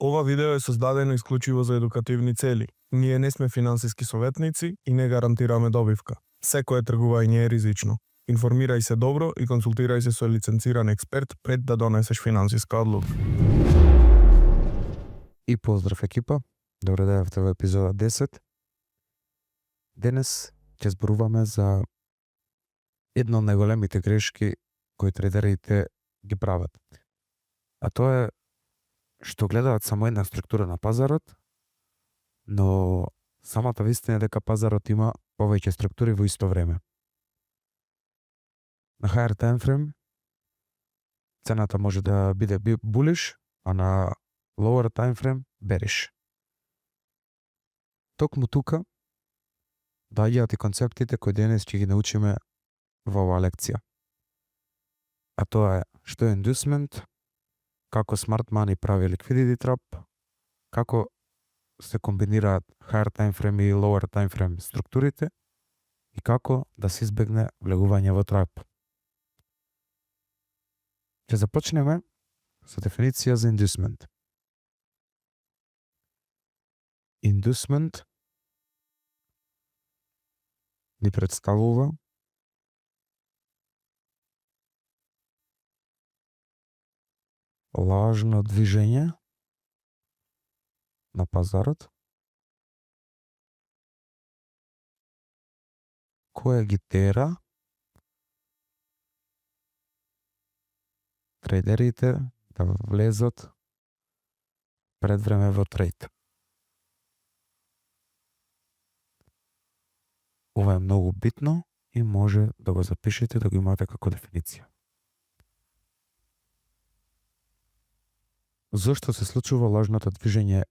Ова видео е создадено исклучиво за едукативни цели. Ние не сме финансиски советници и не гарантираме добивка. Секое тргување е ризично. Информирај се добро и консултирај се со лиценциран експерт пред да донесеш финансиска одлука. И поздрав екипа, добре дојавте во епизода 10. Денес ќе зборуваме за една од најголемите грешки кои трейдерите ги прават. А тоа е што гледаат само една структура на пазарот, но самата вистина е дека пазарот има повеќе структури во исто време. На higher time frame цената може да биде bullish, а на lower time frame bearish. Токму тука доаѓаат и концептите кои денес ќе ги научиме во оваа лекција. А тоа е што е inducement, како smart money прави liquidity trap, како се комбинираат higher time frame и lower time frame структурите и како да се избегне влегување во trap. Ќе започнеме со дефиниција за inducement. Inducement ни представува лажно движење на пазарот кое ги тера трейдерите да влезат пред време во трейд. Ова е многу битно и може да го запишете, да го имате како дефиниција. Зошто се случува лажното движење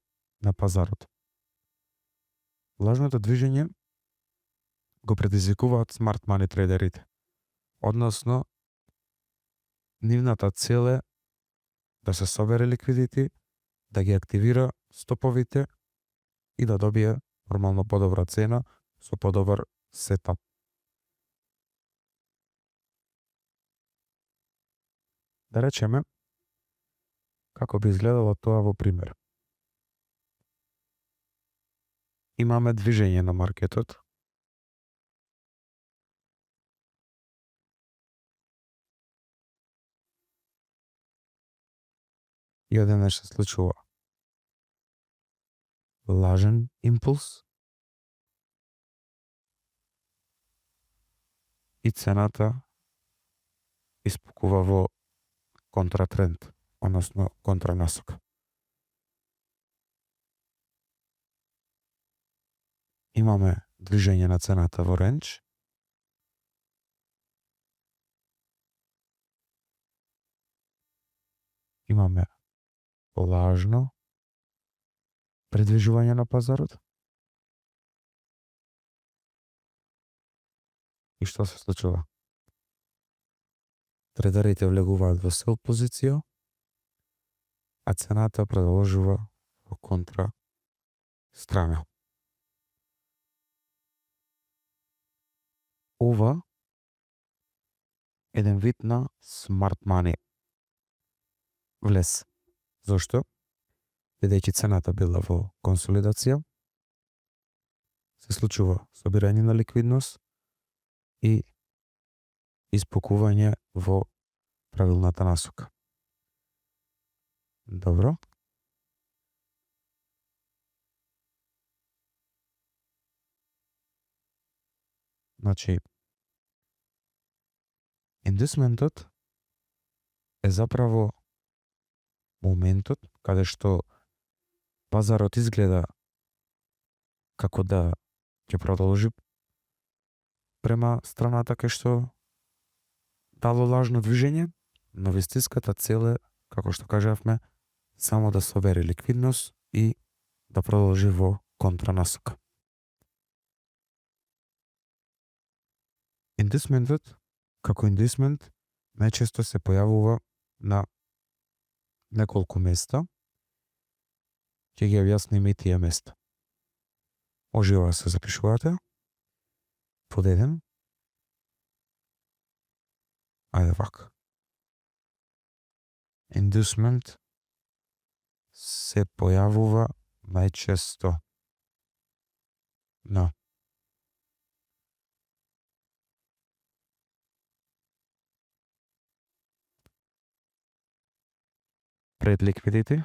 на пазарот? Лажното движење го предизвикуваат смарт мани трейдерите. Односно, нивната цел е да се собере ликвидити, да ги активира стоповите и да добие нормално подобра цена со подобар сетап. Да речеме, како би изгледало тоа во пример. Имаме движење на маркетот. И одеднаш се случува лажен импулс и цената испукува во контратренд, односно контранасока. Имаме движење на цената во рендж. Имаме лажно придвижување на пазарот. И што се случува? Трейдерите влегуваат во сел позиција, а цената продолжува во контра страна. Ова еден вид на smart money влез. Зошто? Бидејќи цената била во консолидација, се случува собирање на ликвидност и испукување во правилната насока. Добро. Значи, индусментот е заправо моментот каде што пазарот изгледа како да ќе продолжи према страната кај што дало лажно движење, но вистинската цел е, како што кажавме, само да собере ликвидност и да продолжи во контранасока. Индусментот, како индусмент, најчесто се појавува на неколку места. Ќе ги објасним и тие места. Можева да се запишувате. Под еден. Ајде вака. Inducement се појавува најчесто на пред ликвидите,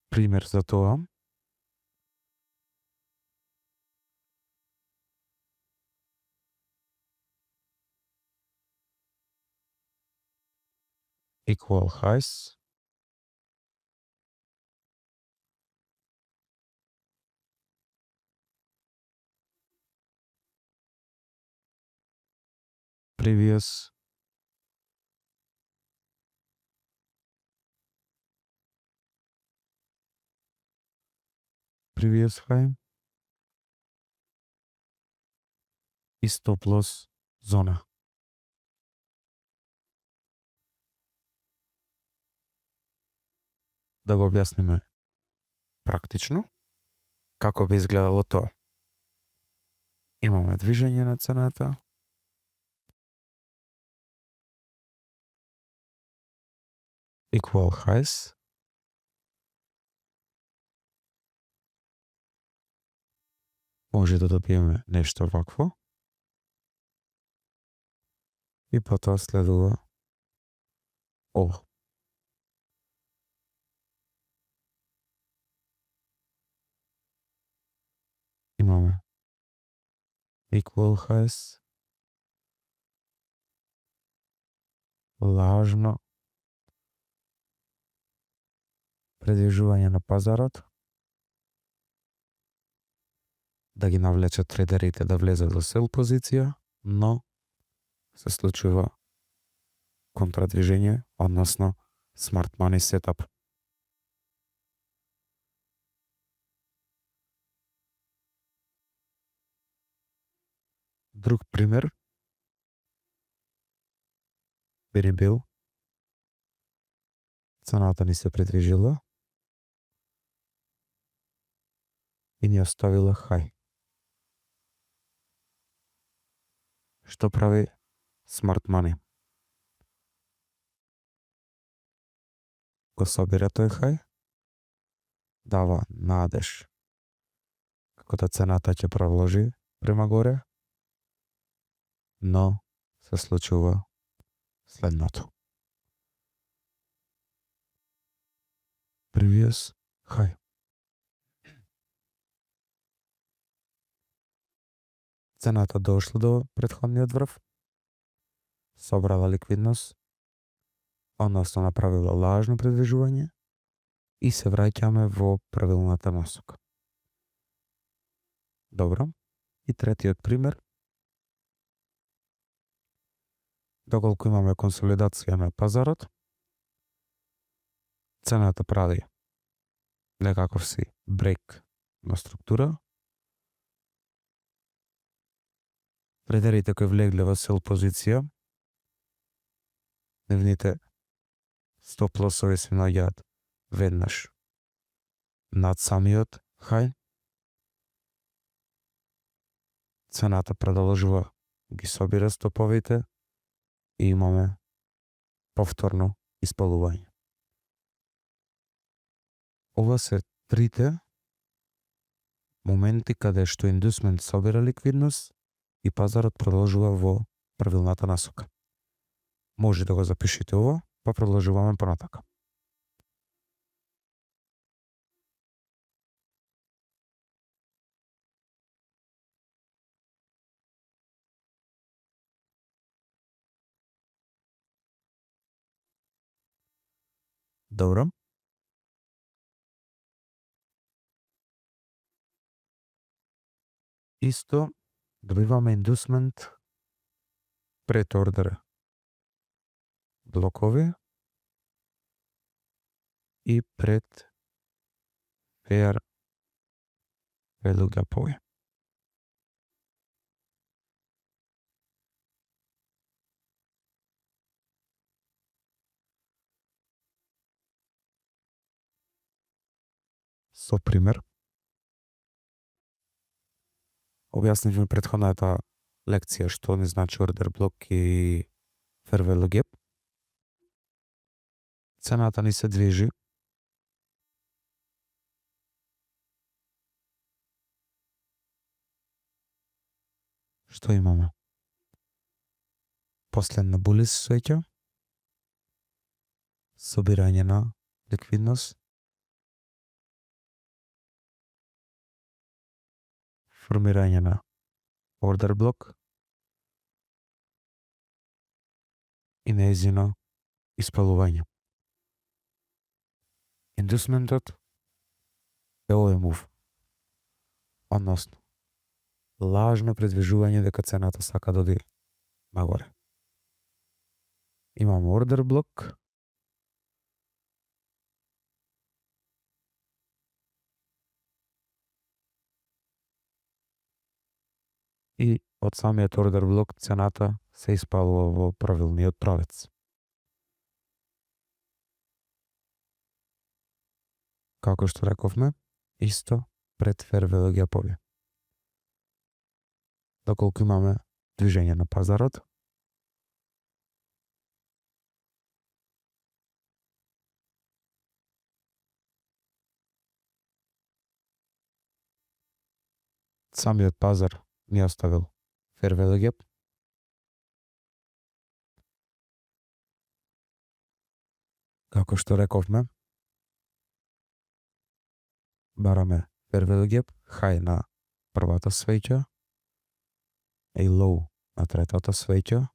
пример за тоа equal highs, previous high и stop loss зона. Да го објасниме практично како би изгледало тоа. Имаме движење на цената, equal highs, може да добиеме нешто вакво и потоа следува ова. Имаме equal highs, лажно предвижување на пазарот, да ги навлечат трейдерите да влезат во сел позиција, но се случува контрадвижење, односно smart money setup. Друг пример би бил цената ни се предвижила и ни оставила хај. Што прави smart money? Го собира тој хај, дава надеж како да цената ќе продолжи према горе, но се случува следното. Previous high. Цената дошла до претходниот врв, собрала ликвидност, односно направила лажно предвижување и се враќаме во правилната насока. Добро. И третиот пример. Доколку имаме консолидација на пазарот, цената прави некаков си брейк на структура. Трейдерите кои влегле во сел позиција, нивните стоп лосови се наоѓаат веднаш над самиот хај. Цената продолжува ги собира стоповите и имаме повторно испалување. Ова се трите моменти каде што индусмент собира ликвидност и пазарот продолжува во правилната насока. Може да го запишете ова, па продолжуваме понатака. Добро. Исто добиваме индусмент пред ордер блокови и пред fair value gapoви. Со пример, објаснивме претходната лекција што не значи ордер блок и fair value gap. Цената ни се движи што имаме? Последна булис свеќа, собирање на ликвидност, формирање на ордер блок и нејзино испалување. Индусментот е овој мув, односно лажно предвижување дека цената сака да оди нагоре. Имам ордер блок, и од самиот ордер блок цената се испалува во правилниот правец. Како што рековме, исто пред fair value gap-ови. Доколку имаме движење на пазарот, самиот пазар ни оставил fair value gap, како што рековме, бараме fair value gap, high на првата свеќа и low на третата свеќа.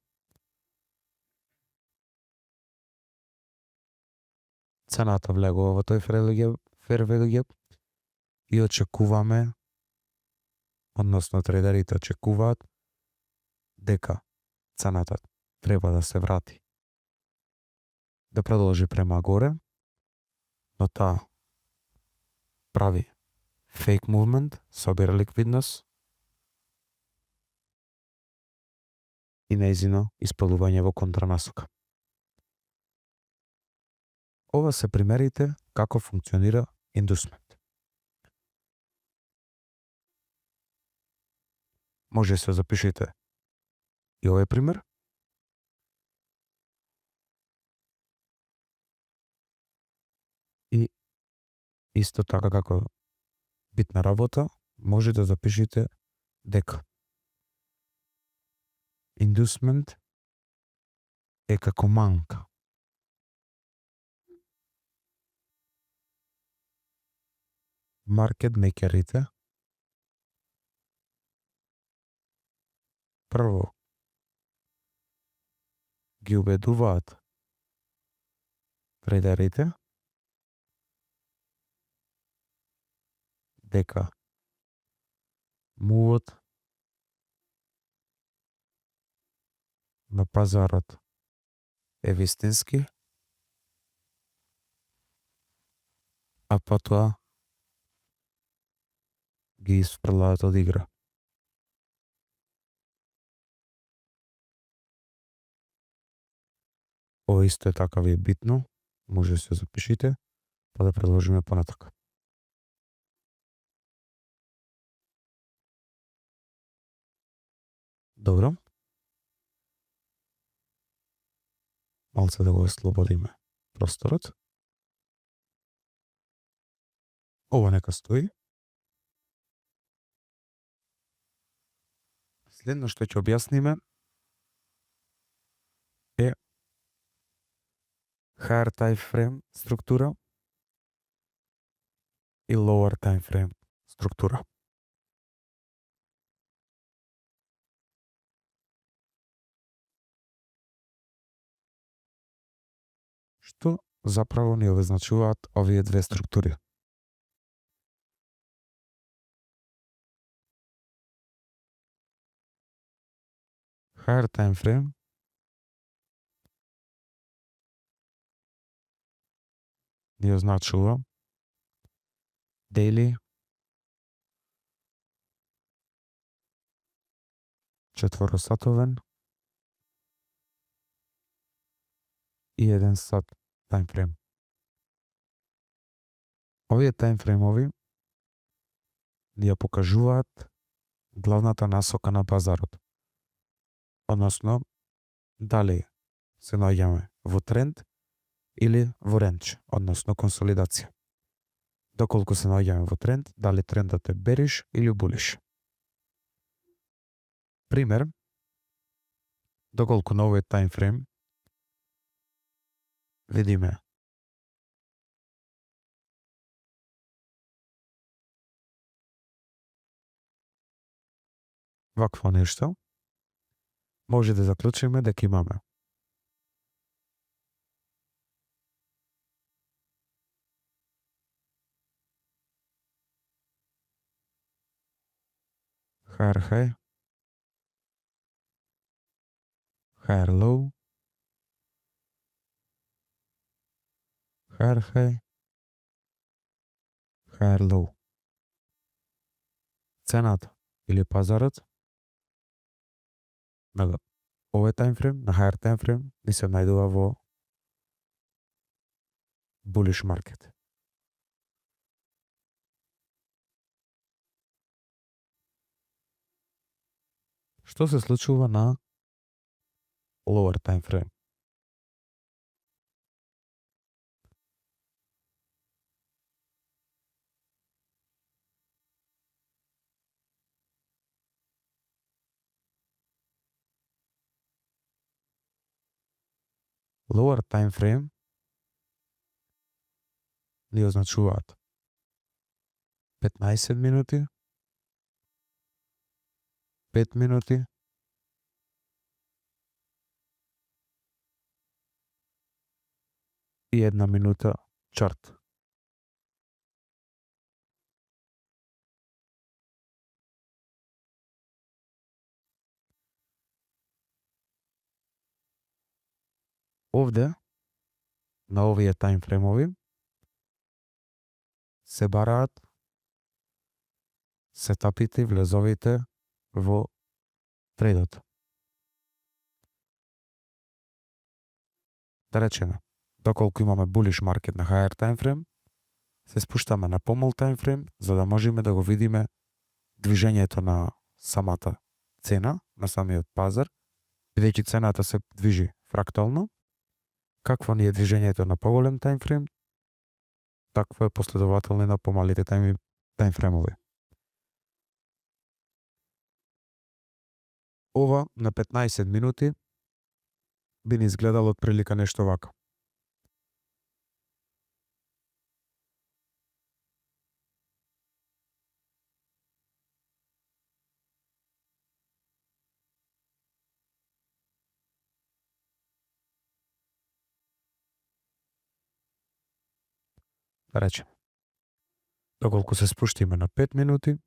Цената влегува во тој fair value gap и очекуваме, односно трейдерите очекуваат дека цената треба да се врати, да продолжи према горе, но таа прави fake movement, собира ликвидност и нејзино испалување во контранасока. Ова се примерите како функционира индусмент. Може се запишете и овој пример. И исто така како битна работа, може да запишете дека индусмент е како манка. Маркет мекерите прво ги убедуваат трейдерите дека мувот на пазарот е вистински, а потоа ги испрлаат од игра. Ова исто е така ви е битно, може да се запишите, па да продолжиме понатака. Добро. Малце да го ослободиме просторот. Ова нека стои. Следно што ќе објасниме е higher time frame структура и lower time frame структура. Што заправо ни обозначуваат овие две структури? Higher time frame ни означува daily, четворосатовен и 1 сат таймфрейм. Овие таймфреймови ни ја покажуваат главната насока на пазарот. Односно, дали се наоѓаме во тренд или во рендж, односно консолидација. Доколку се наоѓаме во тренд, дали трендот е бериш или булиш. Пример, доколку на овој таймфрейм видиме вакво нешто, може да заклучиме дека имаме higher high, higher low, higher high, higher low. Цената или пазарот на овој таймфрейм, на higher таймфрейм, ни се најдува во bullish market. Што се случува на lower таймфрейм? Lower таймфрейм ни означуваат 15 минути, 5 минути, и 1 минута чарт. Овде, на овие таймфреймови, се бараат сетапите и влезовите во трейдот. Да речеме, доколку имаме bullish market на higher timeframe, се спуштаме на помал timeframe, за да можеме да го видиме движењето на самата цена, на самиот пазар, бидејќи цената се движи фрактално. Какво ни е движењето на поголем timeframe, такво е последователно на помалите таймфреймови. Ова на 15 минути би ни изгледало отприлика нешто вака. Да речем, доколку се спуштиме на 5 минути,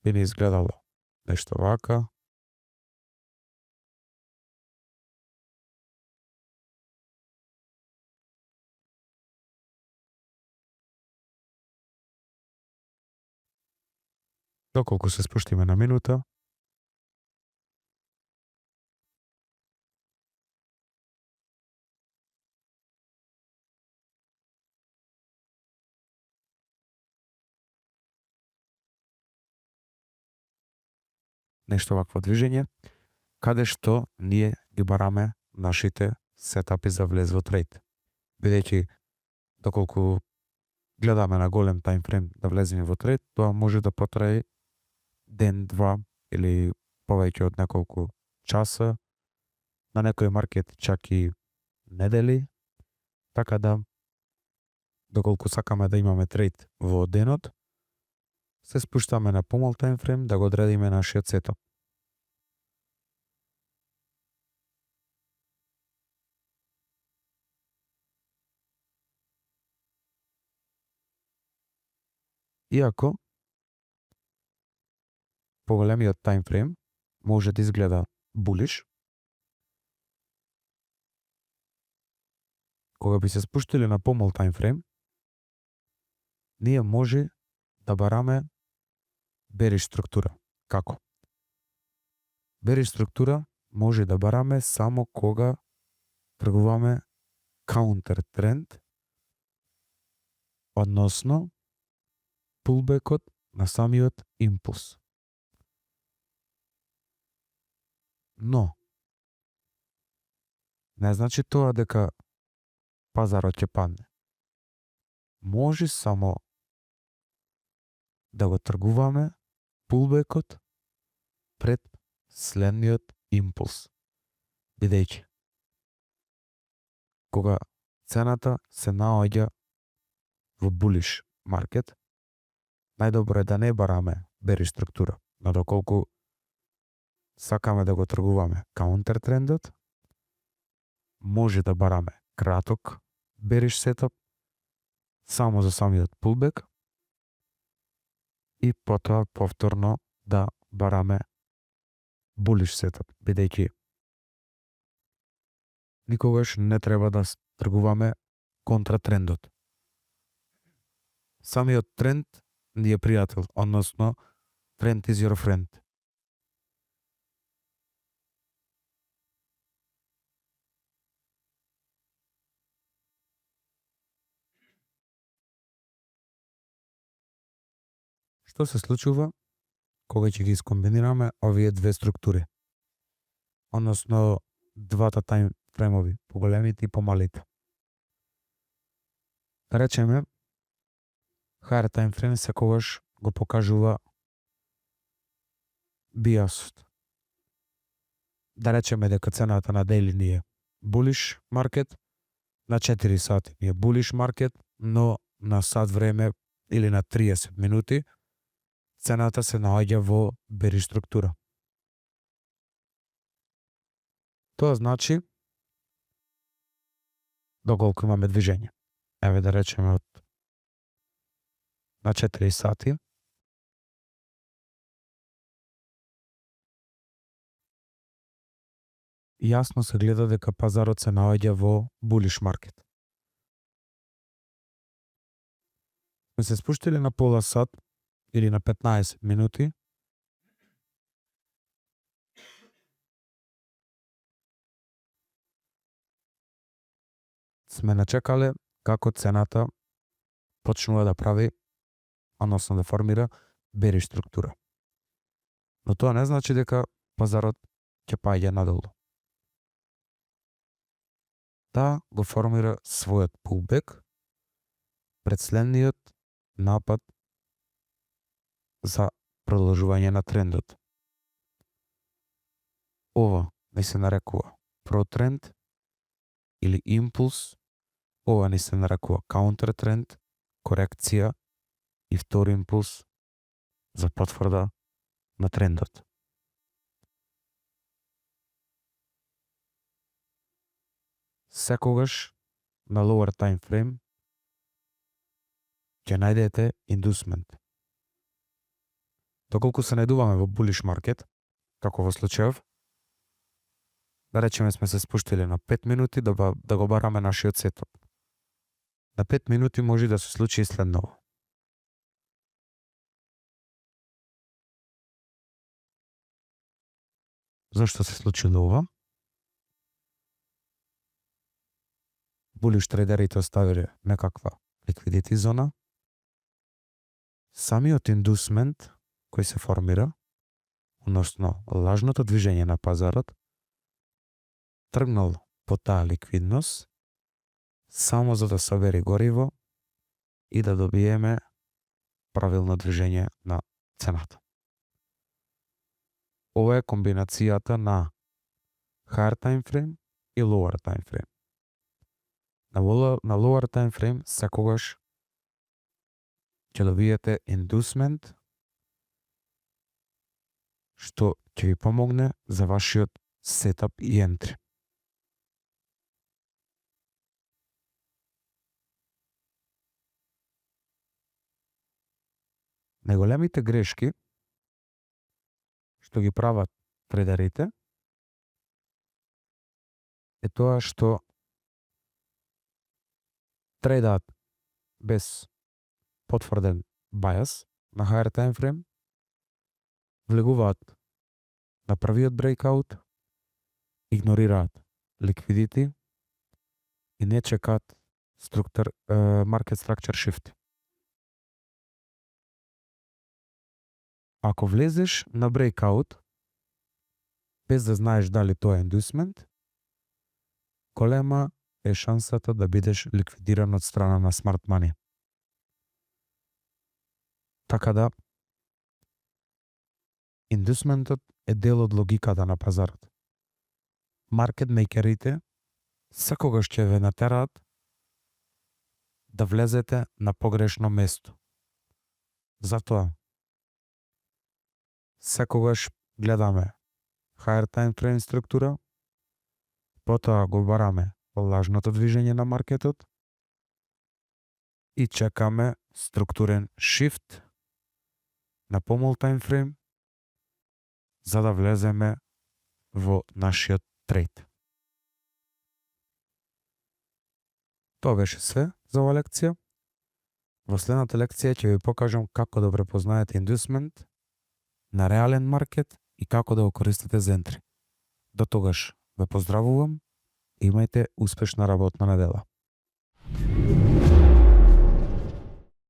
би ни изгледало нешто вака. Доколку се спуштиме на минута, нешто вакво движење, каде што ние ги бараме нашите сетапи за влез во трейд. Бидејќи доколку гледаме на голем таймфрейм да влеземе во трейд, тоа може да потрае ден, два или повеќе од неколку часа, на некој маркет чак и недели, така да доколку сакаме да имаме трейд во денот, се спуштаме на помал таймфрейм да го одредиме нашиот сетап. Иако поголемиот таймфрейм може да изгледа булиш, кога би се спуштиле на помал таймфрейм, ние може да бараме бериш структура. Како? Бериш структура може да бараме само кога тргуваме counter тренд, односно пулбекот на самиот импулс. Но не значи тоа дека пазарот ќе падне. Може само да го тргуваме пулбекот пред следниот импулс. Бидејќи кога цената се наоѓа во булиш маркет, најдобро е да не бараме бери структура, но доколку сакаме да го тргуваме каунтер трендот, може да бараме краток бериш сетап само за самиот пулбек и потоа повторно да бараме булиш сетап, бидејќи никогаш не треба да тргуваме контра трендот. Самиот тренд ни е пријател, односно тренд is your friend. Што се случува кога ќе ги искомбинираме овие две структури? Односно двата тајм фреймови, поголемите и помалите. Да речеме, higher time frame секогаш го покажува биасот. Да речеме дека цената на daily ни е bullish market, на 4 сати ни е bullish market, но на сат време или на 30 минути цената се наоѓа во bearish структура. Тоа значи доколку имаме движење. Еве да речеме од на 4 сати јасно се гледа дека пазарот се наоѓа во булиш маркет. Сме се спуштили на пола сат или на 15 минути, сме начекале како цената почнува да прави, односно да формира бериш структура. Но тоа не значи дека пазарот ќе паѓа надолу. Таа го формира својот pullback пред следниот напад за продолжување на трендот. Ова не се нарекува протренд или импулс, ова не се нарекува каунтертренд, корекција и втори импулс за потврда на трендот. Секогаш на lower time frame ќе најдете индусмент. Доколку се најдуваме во bullish market, како во случајов, да речеме сме се спуштили на 5 минути да го бараме нашиот сетап. На 5 минути може да се случи и следново. Зошто се случило ова? Булиш трейдерите оставиле некаква ликвидити зона. Самиот индусмент кој се формира, односно лажното движење на пазарот, тргнал по таа ликвидност само за да собери гориво и да добиеме правилно движење на цената. Ова е комбинацијата на higher time frame и lower time frame. На lower time frame секогаш ќе добиете индусмент што ќе ви помогне за вашиот сетап и ентри. Најголемите грешки што ги прават трейдерите е тоа што трейдаат без потврден bias на higher time frame, влегуваат на првиот breakout, игнорираат ликвидити и не чекаат market structure shift. Ако влезеш на breakout без да знаеш дали тоа е индусмент, голема е шансата да бидеш ликвидиран од страна на Smart Money. Така да, индусментот е дел од логиката на пазарот. Маркет мејкерите секогаш ќе ве натераат да влезете на погрешно место. Затоа, секогаш гледаме higher time frame структура, потоа го бараме лажното движење на маркетот и чекаме структурен shift на помал time frame за да влеземе во нашиот трейд. Тоа беше све за оваа лекција. Во следната лекција ќе ви покажам како да препознаете индусмент на реален маркет и како да го користите за ентри. До тогаш ве поздравувам и имајте успешна работна недела.